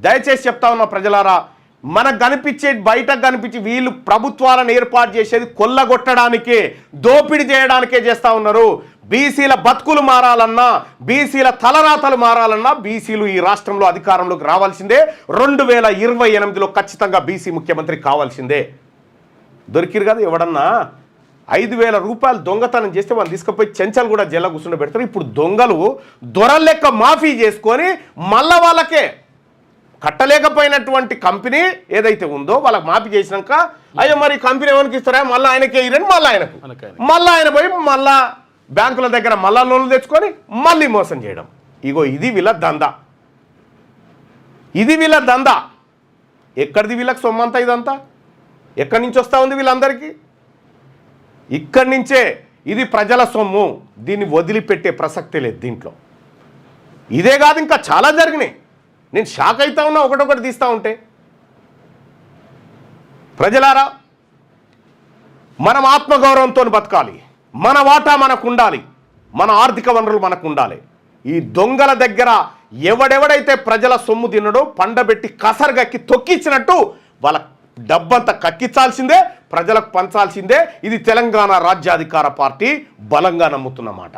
దయచేసి చెప్తా ఉన్నా ప్రజలారా, మనకు కనిపించే బయటకు కనిపించి వీళ్ళు ప్రభుత్వాలను ఏర్పాటు చేసేది కొల్లగొట్టడానికే, దోపిడీ చేయడానికే చేస్తూ ఉన్నారు. బీసీల బతుకులు మారాలన్నా, బీసీల తలరాతలు మారాలన్నా బీసీలు ఈ రాష్ట్రంలో అధికారంలోకి రావాల్సిందే. 2028లో ఖచ్చితంగా బీసీ ముఖ్యమంత్రి కావాల్సిందే. దొరికిరు కదా ఎవడన్నా 5,000 రూపాయలు దొంగతనం చేస్తే వాళ్ళు తీసుకుపోయి చెంచలు కూడా జైల్లో కూర్చుండ పెడతారు. ఇప్పుడు దొంగలు దొరల లెక్క మాఫీ చేసుకొని మళ్ళా వాళ్ళకే కట్టలేకపోయినటువంటి కంపెనీ ఏదైతే ఉందో వాళ్ళకి మాఫీ చేసినాక, అయ్యో మరి కంపెనీ ఎవరికి ఇస్తారా, మళ్ళీ ఆయనకే ఇరని మళ్ళీ ఆయన పోయి మళ్ళా బ్యాంకుల దగ్గర మళ్ళా లోన్లు తెచ్చుకొని మళ్ళీ మోసం చేయడం. ఇగో ఇది వీళ్ళ దందా, ఇది వీళ్ళ దందా. ఎక్కడిది వీళ్ళకి సొమ్మంతా? ఇదంతా ఎక్కడి నుంచి వస్తూ ఉంది వీళ్ళందరికీ? ఇక్కడి నుంచే. ఇది ప్రజల సొమ్ము, దీన్ని వదిలిపెట్టే ప్రసక్తే లేదు దీంట్లో. ఇదే కాదు ఇంకా చాలా జరిగినాయి. నేను షాక్ అవుతా ఉన్నా ఒకటొకటి తీస్తూ ఉంటే. ప్రజలారా, మనం ఆత్మగౌరవంతో బతకాలి, మన వాటా మనకు ఉండాలి, మన ఆర్థిక వనరులు మనకు ఉండాలి. ఈ దొంగల దగ్గర ఎవడెవడైతే ప్రజల సొమ్ము తిన్నడో పండబెట్టి కసరగక్కి తొక్కించినట్టు వాళ్ళ డబ్బంతా కక్కించాల్సిందే, ప్రజలకు పంచాల్సిందే. ఇది తెలంగాణ రాజ్యాధికార పార్టీ బలంగా నమ్ముతున్నమాట.